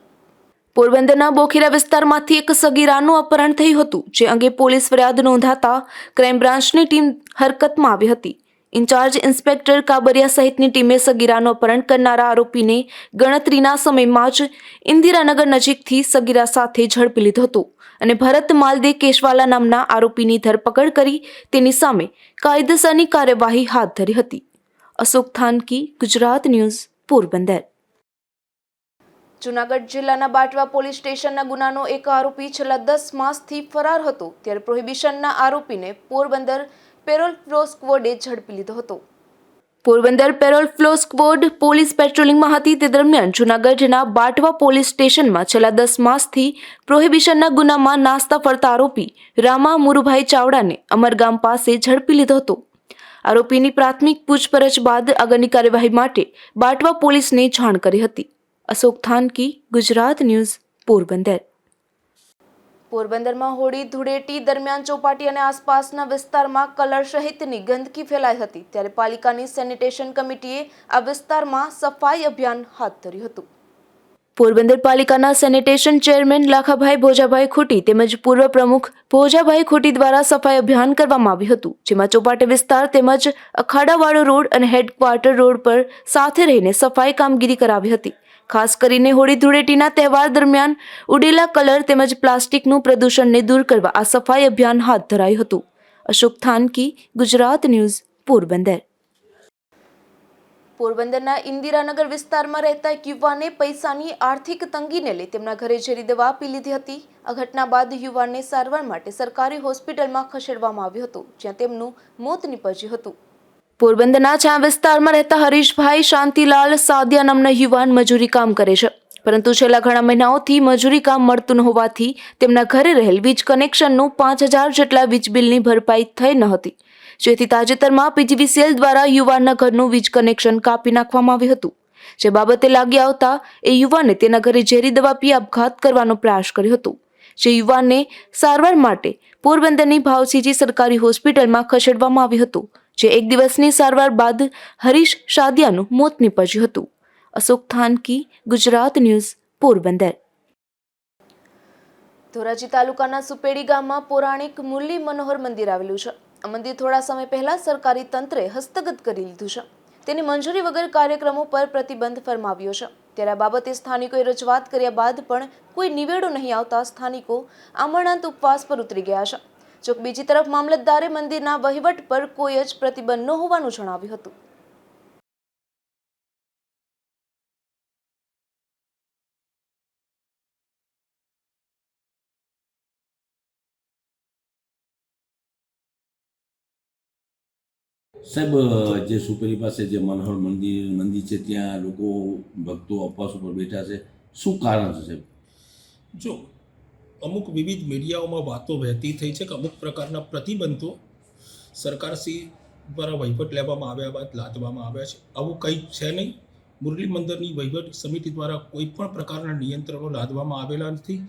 પોરબંદરના બોખીરા વિસ્તારમાંથી એક સગીરાનું અપહરણ થયું હતું, જે અંગે પોલીસ ફરિયાદ નોંધાતા ક્રાઇમ બ્રાન્ચની ટીમ હરકતમાં આવી હતી. ઇન્ચાર્જ ઇન્સ્પેક્ટર કાબરિયા સહિતની ટીમે સગીરાનું અપહરણ કરનારા આરોપીને ગણતરીના સમયમાં જ ઇન્દિરાનગર નજીકથી સગીરા સાથે ઝડપી લીધો હતો અને ભરત માલદે કેશવાલા નામના આરોપીની ધરપકડ કરી તેની સામે કાયદેસરની કાર્યવાહી હાથ ધરી હતી. અશોક થાનકી, ગુજરાત ન્યૂઝ, પોરબંદર. જૂનાગઢ જિલ્લાના બાટવા પોલીસ સ્ટેશનના ગુનાનો એક આરોપી છેલ્લા 10 માસથી ફરાર હતો, ત્યારે પ્રોહિબિશનના આરોપીને પોરબંદર પેરોલ ફ્લો સ્ક્વોડે ઝડપી લીધો હતો. Porbandar parole furlough squad police પેટ્રોલિંગમાં હતી તે દરમિયાન જૂનાગઢના બાટવા પોલીસ સ્ટેશનમાં છેલ્લા 10 માસથી પ્રોહિબિશનના ગુનામાં નાસ્તા ફરતા આરોપી રામા મુરુભાઈ ચાવડાને અમરગામ પાસે ઝડપી લીધો હતો. આરોપીની પ્રાથમિક પૂછપરછ બાદ આગળની કાર્યવાહી માટે બાટવા પોલીસને જાણ કરી હતી. અશોક થાનકી, ગુજરાત ન્યૂઝ, પોરબંદર. પોરબંદરમાં હોળી ધૂળેટી દરમિયાન ચોપાટી અને આસપાસના વિસ્તારમાં કલર સહિતની ગંદકી ફેલાઈ હતી, ત્યારે પાલિકાની સેનિટેશન કમિટીએ આ વિસ્તારમાં સફાઈ અભિયાન હાથ ધર્યું હતું. પોરબંદર પાલિકાના સેનિટેશન ચેરમેન લાખાભાઈ ભોજાભાઈ ખોટી તેમજ પૂર્વ પ્રમુખ ભોજાભાઈ ખોટી દ્વારા સફાઈ અભિયાન કરવામાં આવ્યું હતું, જેમાં ચોપાટી વિસ્તાર તેમજ અખાડાવાળો રોડ અને હેડક્વાર્ટર રોડ પર સાથે રહીને સફાઈ કામગીરી કરાવી હતી. ખાસ કરીને હોળી ધૂળેટીના તહેવાર દરમિયાન ઉડેલા કલર તેમજ પ્લાસ્ટિકનું પ્રદૂષણને દૂર કરવા આ સફાઈ અભિયાન હાથ ધરાયું હતું. અશોક થાનકી, ગુજરાત ન્યૂઝ, પોરબંદર. પોરબંદરના ઇન્દિરાનગર વિસ્તારમાં રહેતા એક યુવાને પૈસાની આર્થિક તંગીને લઈ તેમના ઘરે ઝેરી દવા પી લીધી હતી. આ ઘટના બાદ યુવાનને સારવાર માટે સરકારી હોસ્પિટલમાં ખસેડવામાં આવ્યો હતો, જ્યાં તેમનું મોત નીપજ્યું હતું. પોરબંદરના છા વિસ્તારમાં રહેતા હરીશભાઈ શાંતિલાલ સાદિયા નામના યુવાન મજૂરી કામ કરે છે, પરંતુ છેલ્લા ઘણા મહિનાઓથી મજૂરી કામ મળતું ન હોવાથી તેમના ઘરે રહેલ વીજ કનેક્શનનું 5000 જેટલા વીજ બિલની ભરપાઈ થઈ ન હતી, જેથી તાજેતરમાં PGVCL દ્વારા યુવાનના ઘરનું વીજ કનેક્શન કાપી નાખવામાં આવ્યું હતું. જે બાબતે લાગી આવતા એ યુવાને તેના ઘરે ઝેરી દવા પી આપઘાત કરવાનો પ્રયાસ કર્યો હતો, જે યુવાનને સારવાર માટે પોરબંદરની ભાવસીજી સરકારી હોસ્પિટલમાં ખસેડવામાં આવ્યો હતો, જે એક દિવસની સારવાર બાદ હરીશ શાદિયાનું મોત નીપજ્યું હતું. અશોક થાનકી, ગુજરાત ન્યૂઝ, પોરબંદર. ધોરાજી તાલુકાના સુપેડી ગામમાં પૌરાણિક મુરલી મનોહર મંદિર આવેલું છે. આ મંદિર થોડા સમય પહેલા સરકારી તંત્રે હસ્તગત કરી લીધું છે. તેની મંજૂરી વગર કાર્યક્રમો પર પ્રતિબંધ ફરમાવ્યો છે. ત્યારે આ બાબતે સ્થાનિકોએ રજૂઆત કર્યા બાદ પણ કોઈ નિવેડો નહીં આવતા સ્થાનિકો આમરણાંત ઉપવાસ પર ઉતરી ગયા છે. જોકે બીજી તરફ મામલતદારે મંદિરના વહીવટ પર કોઈ જ પ્રતિબંધ ન હોવાનું જણાવ્યું હતું. સાહેબ, જે સુપેરી પાસે જે મનોહર મંદિર છે ત્યાં લોકો ભક્તો ઉપવાસ ઉપર બેઠા છે, શું કારણ છે સાહેબ? જો અમુક વિવિધ મીડિયાઓમાં વાતો વહેતી થઈ છે કે અમુક પ્રકારના પ્રતિબંધો સરકારશ્રી દ્વારા વહીવટ લેવામાં આવ્યા બાદ લાદવામાં આવ્યા છે. આવું કંઈ છે નહીં. મુરલી મંદિરની વહીવટ સમિતિ દ્વારા કોઈ પણ પ્રકારના નિયંત્રણો લાદવામાં આવેલા નથી.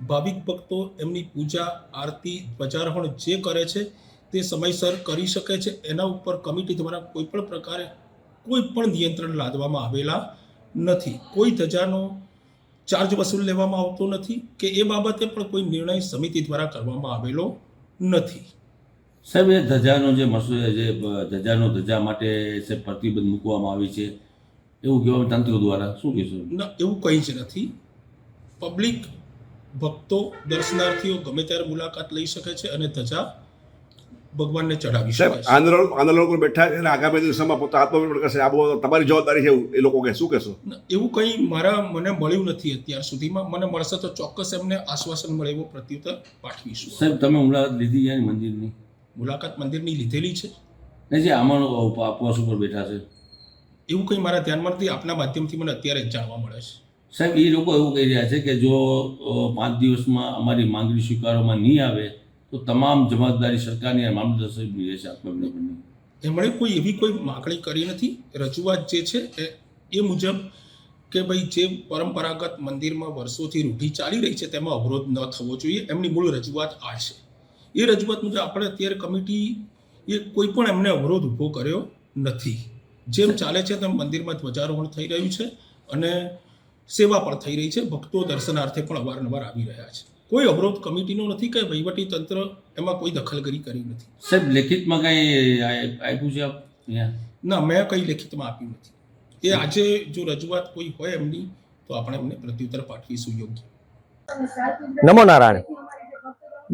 ભાવિક ભક્તો એમની પૂજા, આરતી, ધ્વજારોહણ જે કરે છે તે સમયસર કરી શકે છે. એના ઉપર કમિટી દ્વારા કોઈ પણ પ્રકારે કોઈ પણ નિયંત્રણ લાદવામાં આવેલા નથી. કોઈ ધજાનો ચાર્જ વસૂલ લેવામાં આવતો નથી કે એ બાબતે પણ કોઈ નિર્ણય સમિતિ દ્વારા કરવામાં આવેલો નથી. સાહેબ, એ ધજાનો જે ધજા માટે સાહેબ પ્રતિબંધ મૂકવામાં આવી છે એવું કહેવામાં તંત્ર દ્વારા, શું કહેશો? ના, એવું કંઈ જ નથી. પબ્લિક ભક્તો, દર્શનાર્થીઓ ગમે ત્યારે મુલાકાત લઈ શકે છે અને ધજા ભગવાનને ચડાવી શકે છે. આંદોલન બેઠા છે અને આગામી દિવસોમાં પોતા આત્મનિર્ભર કરશે. આ બહુ તમારી જવાબદારી છે એ લોકો કે શું કહેશો? એવું કંઈ મને મળ્યું નથી અત્યાર સુધીમાં. મને મળશે તો ચોક્કસ એમને આશ્વાસન મળે એવો પ્રત્યુત્તર પાઠવીશું. સાહેબ, તમે મુલાકાત લીધી છે મંદિરની? મુલાકાત મંદિરની લીધેલી છે. ને જે આમાં ઉપવાસ ઉપર બેઠા છે એવું કંઈ મારા ધ્યાનમાં નથી. આપના માધ્યમથી મને અત્યારે જ જાણવા મળે છે. સાહેબ, એ લોકો એવું કહી રહ્યા છે કે જો 5 દિવસમાં અમારી માંગણી સ્વીકારવામાં નહીં આવે તો તમામ જવાબદારી સરકારની અને મામલતદાર સાહેબની રહેશે આત્મનિર્ભરની. એમણે કોઈ માગણી કરી નથી. રજૂઆત જે છે એ મુજબ કે ભાઈ જે પરંપરાગત મંદિરમાં વર્ષોથી રૂઢી ચાલી રહી છે તેમાં અવરોધ ન થવો જોઈએ, એમની મૂળ રજૂઆત આ છે. એ રજૂઆત મુજબ આપણે અત્યારે કમિટી એ કોઈ પણ એમને અવરોધ ઊભો કર્યો નથી. જેમ ચાલે છે તેમ મંદિરમાં ધ્વજારોહણ થઈ રહ્યું છે અને સેવા પણ થઈ રહી છે. ભક્તો દર્શનાર્થે પણ અવારનવાર આવી રહ્યા છે. કોઈ અવરોધ કમિટીનો નથી કે વહીવટી તંત્ર એમાં કોઈ દખલગીરી કરી નથી. સાહેબ, લેખિતમાં કંઈ આપ્યું છે આપ? ના, મેં કંઈ લેખિતમાં આપ્યું નથી. એ આજે જો રજૂઆત કોઈ હોય એમની તો આપણે એમને પ્રત્યુત્તર પાઠવીશું યોગ્ય. નમો નારાયણ.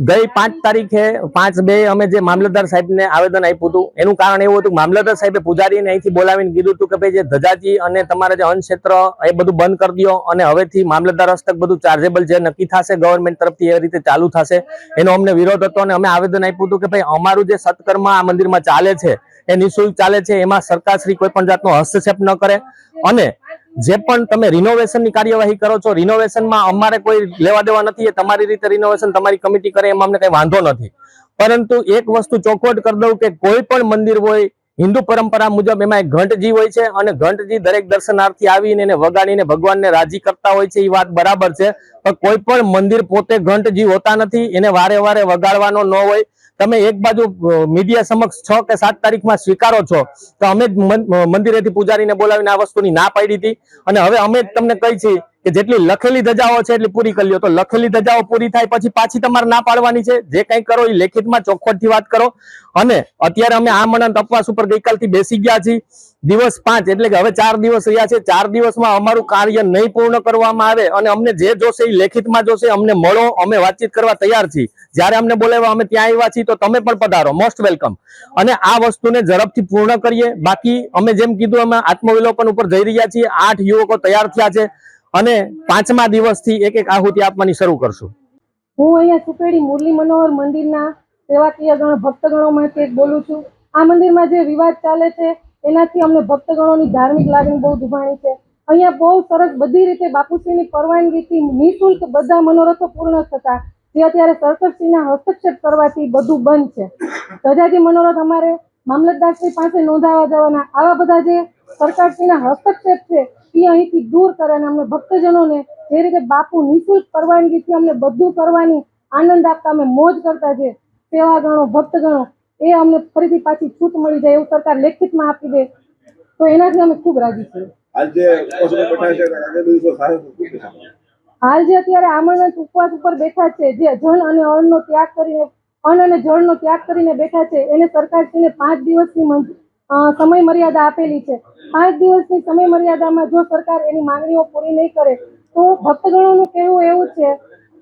ગઈ 5 તારીખે 5/2 અમે જે મામલતદાર સાહેબને આવેદન આપ્યું હતું એનું કારણ એવું હતું કે મામલતદાર સાહેબે પૂજારીને અહીંથી બોલાવીને કીધું હતું કે ભાઈ જે ધજાજી અને તમારા જે અન્ન ક્ષેત્ર એ બધું બંધ કરી દો અને હવેથી મામલતદાર હસ્તક બધું ચાર્જેબલ જે નક્કી થશે ગવર્મેન્ટ તરફથી એ રીતે ચાલુ થશે. એનો અમને વિરોધ હતો અને અમે આવેદન આપ્યું હતું કે ભાઈ અમારું જે સત્કર્મ આ મંદિરમાં ચાલે છે એ નિઃશુલ્ક ચાલે છે, એમાં સરકારશ્રી કોઈ પણ જાતનો હસ્તક્ષેપ ન કરે અને જે પણ તમે રિનોવેશનની કાર્યવાહી કરો છો રિનોવેશનમાં અમારે કોઈ લેવા દેવા નથી. એ તમારી રીતે રિનોવેશન તમારી કમિટી કરે એમાં અમને કઈ વાંધો નથી. પરંતુ એક વસ્તુ ચોખવટ કરી દઉં કે કોઈ પણ મંદિર હોય હિન્દુ પરંપરા મુજબ એમાં એક ઘંટજી હોય છે અને ઘંટજી દરેક દર્શનાર્થી આવીને એને વગાડીને ભગવાનને રાજી કરતા હોય છે. એ વાત બરાબર છે, પણ કોઈ પણ મંદિર પોતે ઘંટજી હોતા નથી. એને વારે વારે વગાડવાનો ન હોય. તમે એક બાજુ મીડિયા સમક્ષ 6 કે 7 તારીખમાં સ્વીકારો છો તો અમે મંદિરેથી પૂજારીને બોલાવીને આ વસ્તુની ના પાડી હતી અને હવે અમે જ તમને કહી છીએ કે જેટલી લખેલી ધજાઓ છે એટલી પૂરી કરી લ્યો. તો લખેલી ધજાઓ પૂરી થાય પછી પાછી તમારે ના પાડવાની છે. જે કંઈ કરો એ લેખિતમાં ચોખવટથી વાત કરો. અને અત્યારે અમે આ મનંત ઉપવાસ ઉપર ગઈકાલથી બેસી ગયા છીએ. દિવસ 5 એટલે કે હવે 4 દિવસ રહ્યા છે. 4 દિવસમાં અમારું કાર્ય નહીં પૂર્ણ કરવામાં આવે અને અમને જે જોશે એ લેખિતમાં જોશે. અમને મળો, અમે વાતચીત કરવા તૈયાર છીએ. જ્યારે અમને બોલાવ્યા અમે ત્યાં આવ્યા છીએ તો તમે પણ પધારો, મોસ્ટ વેલકમ. અને આ વસ્તુને ઝડપથી પૂર્ણ કરીએ. બાકી અમે જેમ કીધું અમે આત્મવિલોપન ઉપર જઈ રહ્યા છીએ. 8 યુવકો તૈયાર થયા છે અને 5મા દિવસથી એક આહુતિ આપવાની શરૂ કરશું. હું અહીંયા સુપેડી મુરલી મનોહર મંદિરના સેવાકીય ભક્તગણોમાંથી બોલું છું. આ મંદિરમાં જે વિવાદ ચાલે છે એનાથી અમને ભક્તગણોની ધાર્મિક લાગણી બહુ દુભાણી છે. અહીંયા બહુ સરસ બધી રીતે બાપુશ્રીની પરવાનગીથી નિઃશુલ્ક બધા મનોરથો પૂર્ણ થતા, જે અત્યારે સરકારશ્રીના હસ્તક્ષેપ કરવાથી બધું બંધ છે. ધજાજી મનોરથ અમારે મામલતદારશ્રી પાસે નોંધાવા જવાના. આવા બધા જે સરકારશ્રીના હસ્તક્ષેપ છે એ અહીંથી દૂર કરે અને અમને ભક્તજનોને જે રીતે બાપુ નિઃશુલ્ક પરવાનગીથી અમને બધું કરવાની આનંદ આપતા અમે મોજ કરતા છે સેવાગણો ભક્તગણો એ અમને ફરીથી પાછી છૂટ મળી જાય એવું સરકાર લેખિતમાં આપી દે તો એનાથી અમે ખૂબ રાજી છીએ. આજે ઉપવાસ ઉપર બેઠા છે આગળ દિવસો સારું શું કહેશો? હાલ જે અત્યારે આમરણના ઉપવાસ ઉપર બેઠા છે, જે જળ અને અન્નનો ત્યાગ કરીને અન્ન અને જળનો ત્યાગ કરીને બેઠા છે, એને સરકારશ્રીને 5 દિવસની સમય મર્યાદા આપેલી છે. 5 દિવસની સમય મર્યાદામાં જો સરકાર એની માંગણીઓ પૂરી નહીં કરે તો ભક્તગણોનું કહેવું એવું છે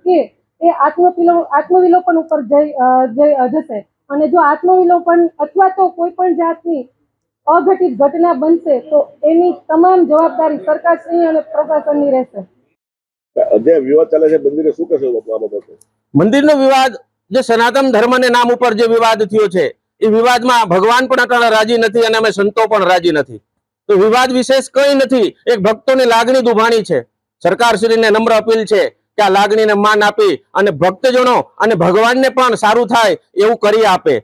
કે એ આત્મવિલોપન ઉપર જશે અને જો આત્મવિલોપન અથવા તો કોઈ પણ જાતની અઘટિત ઘટના બનશે તો એની તમામ જવાબદારી સરકારશ્રી અને પ્રશાસનની રહેશે. જે વિવાદ ચાલે છે મંદિરે શું કહેશો આ બાબતે? મંદિરનો વિવાદ જે સનાતન ધર્મને નામ ઉપર જે વિવાદ થયો છે એ વિવાદમાં ભગવાન પણ રાજી નથી અને અમે સંતો પણ રાજી નથી. તો વિવાદ વિશેષ કંઈ નથી. એક ભક્તોની લાગણી દુભાણી છે. સરકારશ્રીને નમ્ર અપીલ છે કે આ લાગણીને માન આપી અને ભક્તજનો અને ભગવાનને પણ સારું થાય એવું કરી આપે.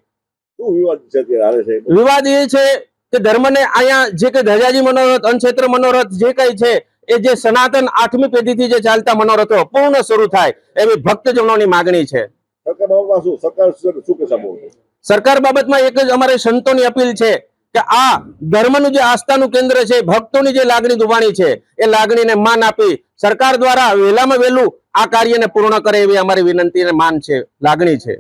શું વિવાદ છે અત્યારે હાલે છે? વિવાદ એ છે કે ધર્મને અહીંયા જે કઈ ધજાજી મનોરથ, અનક્ષેત્ર મનોરથ જે કઈ છે એ જે સનાતન 8મી પેઢીથી જે ચાલતા મનોરથો પૂર્ણ શરૂ થાય એવી ભક્તજનોની માગણી છે. સરકાર બાબતમાં સરકાર શું કહેશો બાબતે? સરકાર બાબતમાં એક જ અમારે સંતોની અપીલ છે કે આ ધર્મનું જે આસ્થાનું કેન્દ્ર છે, ભક્તોની જે લાગણી દુભાણી છે એ લાગણીને માન આપી સરકાર દ્વારા વહેલામાં વહેલું આ કાર્યને પૂર્ણ કરે એવી અમારી વિનંતી અને માન છે, લાગણી છે.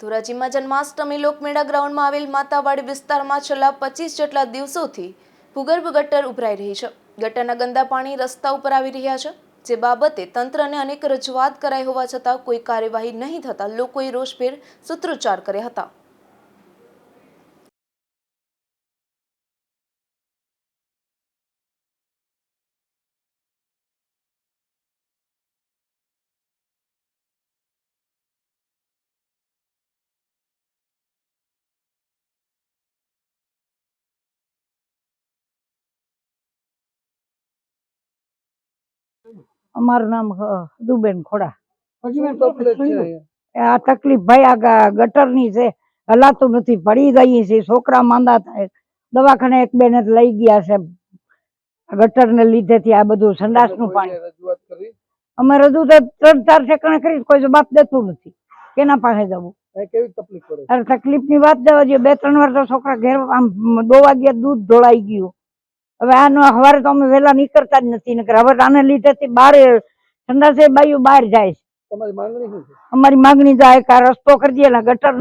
ધોરાજીમાં જન્માષ્ટમી લોકમેળા ગ્રાઉન્ડમાં આવેલ માતાવાડી વિસ્તારમાં છેલ્લા 25 જેટલા દિવસોથી ભૂગર્ભ ગટર ઉભરાઈ રહી છે. ગટરના ગંદા પાણી રસ્તા ઉપર આવી રહ્યા છે, જે બાબતે તંત્રને અનેક રજૂઆત કરાઈ હોવા છતાં કોઈ કાર્યવાહી નહીં થતાં લોકોએ રોષભેર સૂત્રોચ્ચાર કર્યા હતા. અમારું નામ દુબેન ખોડા. આ તકલીફ ભાઈ આ ગટરની છે, હલાતું નથી, પડી ગઈ છે, છોકરા માંદા થાય, દવાખાને એક બેને લઈ ગયા છે ગટરને લીધેથી. આ બધું સંડાસનું પાણી અમે રજૂ તો 3-4 ઠેકાણે કરી, કોઈ જવાબ દેતું નથી. કેના પાસે જવું? કેવી તકલીફ પડે? અરે તકલીફની વાત જવા દો. 2-3 વાર તો છોકરા ઘેર આમ દોવા ગયા, દૂધ ઢોળાઈ ગયું. હવે આનો સવારે તો અમે વહેલા નીકળતા જ નથી, નકર હવે આને લીધેથી બહાર સંડાસે બાયું બહાર જાય છે. તમારી માંગણી શું છે? અમારી માંગણી જાય કે આ રસ્તો કરી દઈએ ને ગટર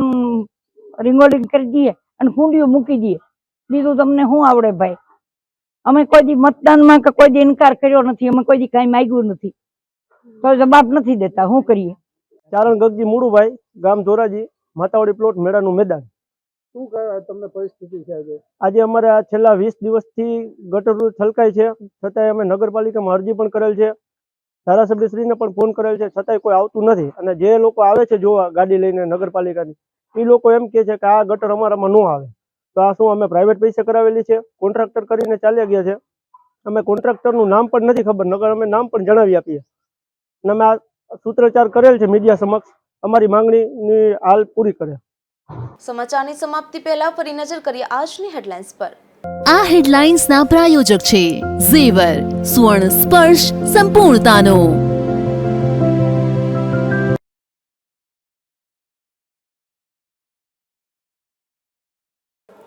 રિંગોલિંગ કરી દઈએ અને કુંડીઓ મૂકી દઈએ. બીજું તમને શું આવડે ભાઈ? અમે કોઈ દી મતદાનમાં કે કોઈ દી ઇનકાર કર્યો નથી, અમે કોઈ દી કાંઈ માંગ્યું નથી, તો જવાબ નથી દેતા. શું કરીએ? ચારણ ગગજી મુળુભાઈ, ગામ ધોરાજી, માતાવાડી પ્લોટ, મેળાનું મેદાન. શું તમને પરિસ્થિતિ છે આજે? અમારે આ છેલ્લા 20 દિવસથી ગટર છલકાય છે, છતાંય અમે નગરપાલિકામાં અરજી પણ કરેલ છે, ધારાસભ્યશ્રીને પણ ફોન કરેલ છે, છતાંય કોઈ આવતું નથી. અને જે લોકો આવે છે જોવા ગાડી લઈને નગરપાલિકાની, એ લોકો એમ કહે છે કે આ ગટર અમારામાં ન આવે. તો આ શું અમે પ્રાઇવેટ પૈસે કરાવેલી છે? કોન્ટ્રાક્ટર કરીને ચાલ્યા ગયા છે. અમે કોન્ટ્રાક્ટરનું નામ પણ નથી ખબર, નગર અમે નામ પણ જણાવી આપીએ. અને અમે આ સૂત્રોચ્ચાર કરેલ છે મીડિયા સમક્ષ, અમારી માંગણીની હાલ પૂરી કરે. સમાચારની સમાપ્તિ પહેલા ફરી નજર કરીએ આજની હેડલાઇન્સ પર. આ હેડલાઇન્સના પ્રાયોજક છે ઝેવર, સુવર્ણ સ્પર્શ સંપૂર્ણતાનો.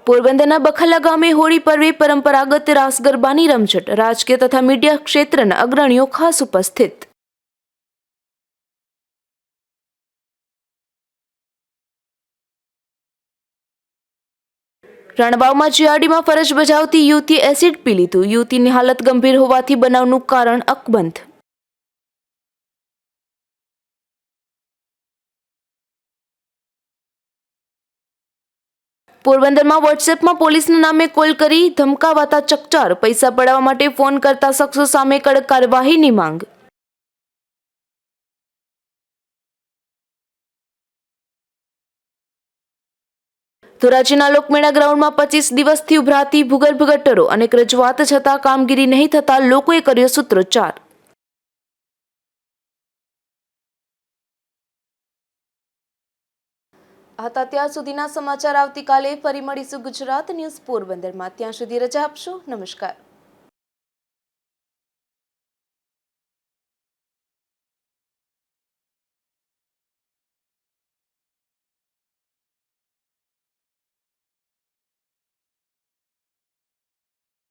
પોરબંદરના બખલા ગામે હોળી પર્વે પરંપરાગત રાસ ગરબાની રમઝટ, રાજકીય તથા મીડિયા ક્ષેત્રના અગ્રણીઓ ખાસ ઉપસ્થિત. રણવાવમાં જીઆરડીમાં ફરજ બજાવતી યુવતી એસિડ પી લીધું, યુવતીની હાલત ગંભીર હોવાથી બનાવનું કારણ અકબંધ. પોરબંદરમાં વોટ્સએપમાં પોલીસના નામે કોલ કરી ધમકાવાતા ચકચાર, પૈસા પડાવવા માટે ફોન કરતા શખ્સો સામે કડક કાર્યવાહીની માંગ. ધોરાજીના લોકમેળા ગ્રાઉન્ડમાં 25 દિવસથી ઉભરાતી ભૂગર્ભ ગટરો, અનેક રજૂઆત છતાં કામગીરી નહીં થતાં લોકોએ કર્યો સૂત્રોચ્ચાર. હતા ત્યાં સુધીના સમાચાર. આવતીકાલે ફરી મળીશું ગુજરાત ન્યૂઝ પોરબંદરમાં. ત્યાં સુધી રજા આપશો. નમસ્કાર.